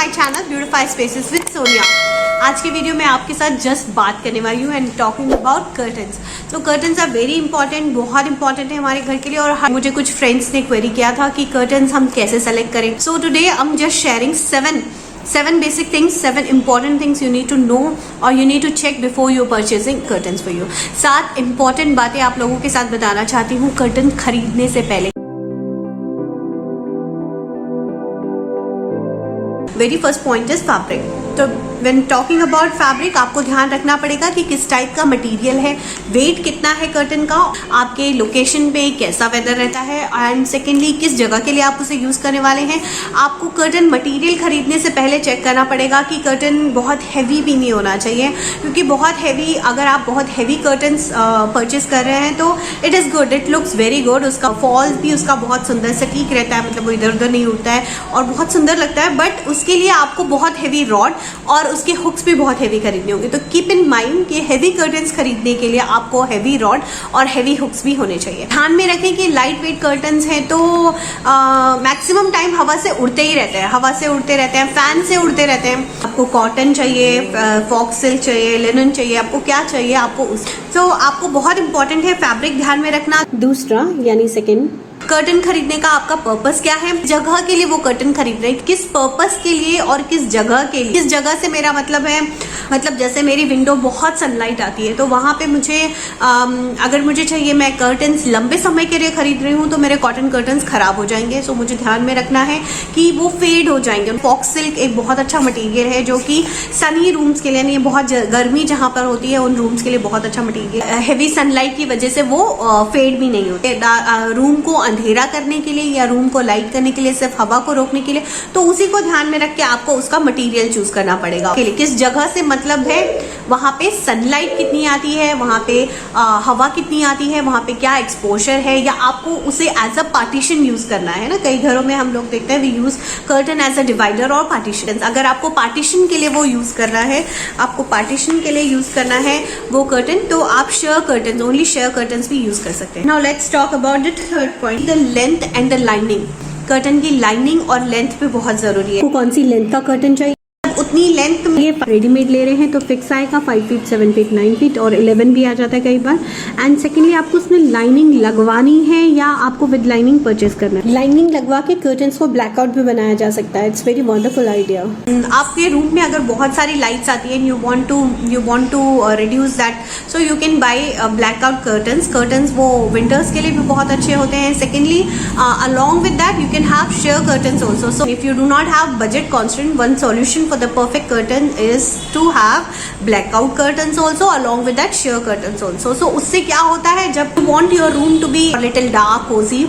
My channel beautify spaces with Sonia. आज के video में आपके साथ जस्ट बात करने वाली हूँ एंड टॉकिंग अबाउट कर्टन्स। तो कर्टन्स आर वेरी इंपॉर्टेंट, बहुत इंपॉर्टेंट है हमारे घर के लिए। और मुझे कुछ फ्रेंड्स ने क्वेरी किया था कि कर्टन्स हम कैसे सेलेक्ट करें। So today I am just sharing seven basic things, 7 important things you need to know or you need to check before you purchasing curtains for you। 7 important बातें आप लोगों के साथ बताना चाहती हूँ कर्टन खरीदने से पहले। Very first point is fabric. तो व्हेन टॉकिंग अबाउट फैब्रिक आपको ध्यान रखना पड़ेगा कि किस टाइप का मटेरियल है, वेट कितना है कर्टन का, आपके लोकेशन पे कैसा वेदर रहता है, एंड सेकेंडली किस जगह के लिए आप उसे यूज़ करने वाले हैं। आपको कर्टन मटेरियल खरीदने से पहले चेक करना पड़ेगा कि कर्टन बहुत हैवी भी नहीं होना चाहिए, क्योंकि बहुत हैवी, अगर आप बहुत हैवी कर्टन्स परचेज कर रहे हैं तो it is good, it looks very good. उसका फॉल भी उसका बहुत सुंदर सटीक रहता है, मतलब वो इधर उधर नहीं उड़ता है और बहुत सुंदर लगता है। बट उसके लिए आपको बहुत हैवी रॉड और उसके हुक्स भी बहुत हैवी खरीदने होंगे। तो कीप इन माइंड कि हैवी कर्टन्स खरीदने के लिए आपको हैवी रॉड और हैवी हुक्स भी होने चाहिए। ध्यान में रखें कि लाइट वेट कर्टन्स हैं तो मैक्सिमम टाइम हवा से उड़ते ही रहते हैं, हवा से उड़ते रहते हैं, फैन से उड़ते रहते हैं। आपको कॉटन चाहिए, फॉक्स सिल्क चाहिए, लिनन चाहिए, आपको क्या चाहिए आपको तो आपको बहुत इंपॉर्टेंट है फैब्रिक ध्यान में रखना। दूसरा यानी सेकेंड, कर्टन खरीदने का आपका पर्पस क्या है, जगह के लिए वो कर्टन खरीद रहे हैं, किस पर्पस के लिए और किस जगह के लिए। किस जगह से मेरा मतलब है, मतलब जैसे मेरी विंडो बहुत सनलाइट आती है तो वहाँ पे मुझे अगर मुझे चाहिए, मैं कर्टन्स लंबे समय के लिए खरीद रही हूँ तो मेरे कॉटन कर्टन्स खराब हो जाएंगे। सो मुझे ध्यान में रखना है कि वो फेड हो जाएंगे। फॉक्स सिल्क एक बहुत अच्छा मटीरियल है जो कि सनी रूम्स के लिए नहीं, बहुत गर्मी जहाँ पर होती है उन रूम्स के लिए बहुत अच्छा मटीरियल। हैवी सनलाइट की वजह से वो फेड भी नहीं होते। रूम को अंधेरा करने के लिए या रूम को लाइट करने के लिए, सिर्फ हवा को रोकने के लिए, तो उसी को ध्यान में रख के आपको उसका मटेरियल चूज करना पड़ेगा। किस जगह से मतलब है, वहां पे सनलाइट कितनी आती है, वहां पे हवा कितनी आती है, वहां पे क्या एक्सपोजर है, या आपको उसे एज अ पार्टीशन यूज करना है ना। कई घरों में हम लोग देखते हैं we use curtain as a divider और पार्टीशन। अगर आपको पार्टीशन के लिए वो यूज करना है, आपको पार्टीशन के लिए यूज करना है वो कर्टन, तो आप share curtain, only share curtain भी यूज कर सकते हैं। Now let's talk about the third point, the length and the lining. Curtain की लाइनिंग और लेंथ पे बहुत जरूरी है। कौन सी लेंथ का कर्टन चाहिए, उतनी लेंथ में। ये रेडीमेड ले रहे हैं तो फिक्स आएगा 5 फीट, 7 फीट, 9 फीट और 11 भी आ जाता है कई बार। एंड सेकेंडली आपको उसमें लाइनिंग लगवानी है या आपको विद लाइनिंग परचेज करना है। लाइनिंग लगवा के कर्टन्स को ब्लैकआउट भी बनाया जा सकता है। It's very wonderful idea. आपके रूम में अगर बहुत सारी लाइट्स आती है, you want to reduce that, so you can buy blackout curtains वो विंटर्स के लिए भी बहुत अच्छे होते हैं। Secondly along with that you can have sheer curtains also. So if you do not have budget constraint, one solution for the perfect curtain is to have blackout curtains also, along with that sheer curtains also. So उससे क्या होता है, जब you want your room to be a little dark, cozy,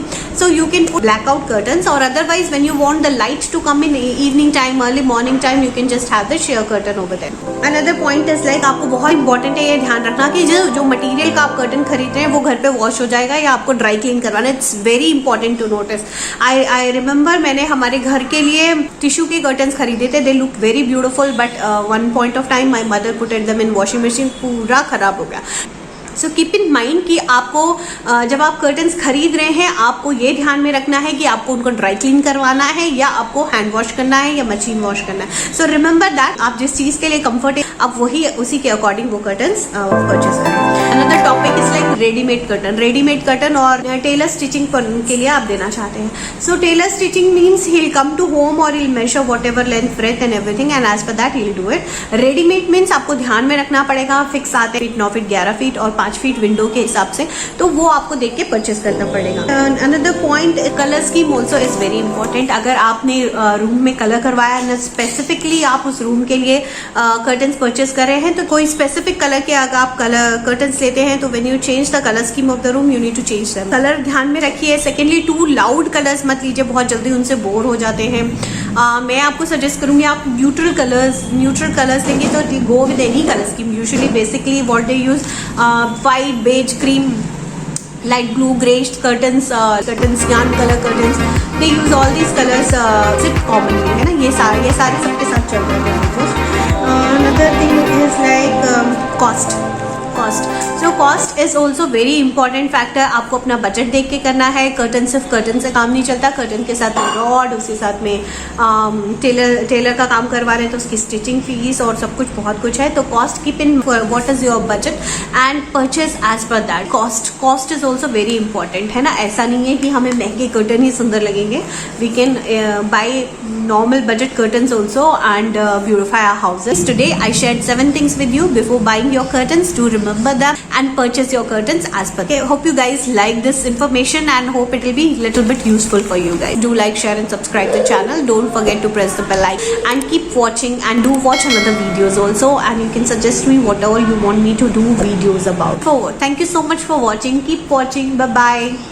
so you can put blackout curtains, or otherwise when you want the light to come in evening time, early morning time, you can just have the sheer curtain over there. Another point is like आपको बहुत important है ये ध्यान रखना कि जो material का आप कर्टन खरीद रहे हैं वो घर पे वॉश हो जाएगा या आपको ड्राई क्लीन करवाना है। It's very important to notice. I remember मैंने हमारे घर के लिए टिश्यू के कर्टन्स खरीदे थे, they look very beautiful, but one point of time my mother putted them in washing machine, पूरा खराब हो गया। सो कीप इन माइंड कि आपको जब आप कर्टन्स खरीद रहे हैं आपको ये ध्यान में रखना है कि आपको उनको ड्राई क्लीन करवाना है या आपको हैंड वॉश करना है या मशीन वॉश करना है। सो रिमेंबर दैट आप जिस चीज़ के लिए कंफर्ट है आप वही उसी के अकॉर्डिंग वो कर्टन्स परचेज करें। Another topic is like readymade curtain और टेलर स्टिचिंग के लिए आप देना चाहते हैं। So tailor stitching means he will come to home और he will measure whatever length, breadth and everything and as per that he will do it. Readymade means आपको ध्यान में रखना पड़ेगा, फिक्स आते हैं 9 फीट, 11 फीट और 5 feet window के हिसाब से, तो वो आपको देख के परचेस करना पड़ेगा। Another point, colour scheme also is very important. अगर आपने रूम में कलर करवाया ना, स्पेसिफिकली आप उस रूम के लिए कर्टन्स परचेस कर रहे हैं, तो कोई स्पेसिफिक कलर के अगर आप कलर कर्टन्स लेते हैं तो when you change the colour scheme of the room you need to change them. Colour ध्यान में रखिए। सेकेंडली टू लाउड कलर्स मत लीजिए, बहुत जल्दी उनसे बोर हो जाते हैं। मैं आपको सजेस्ट करूंगी आप न्यूट्रल कलर्स लेंगे तो go with any colour scheme. Usually basically what they use, white, beige, cream, light blue, grey curtains, yarn color curtains, they use all these colors commonly, है ना। ये सारे सबके साथ चल रहे हैं। Another thing is like cost. So cost is also very important factor. आपको अपना बजट देख के करना है. कर्टन सिर्फ कर्टन से काम नहीं चलता. कर्टन के साथ रॉड, उसके साथ में टेलर का काम करवा रहे हैं तो उसकी स्टिचिंग फीस और सब कुछ बहुत कुछ है. तो cost keep in what is your budget and purchase as per that. Cost is also very important है ना. ऐसा नहीं है कि हमें महंगे कर्टन ही सुंदर लगेंगे. We can buy normal budget curtains also and beautify our houses. Today I shared 7 things with you before buying your curtains. Do remember them and purchase your curtains as per. Okay, hope you guys like this information and hope it will be little bit useful for you guys. Do like, share and subscribe the channel. Don't forget to press the bell icon and keep watching, and do watch another videos also, and you can suggest me whatever you want me to do videos about. So thank you so much for watching. Keep watching. Bye bye.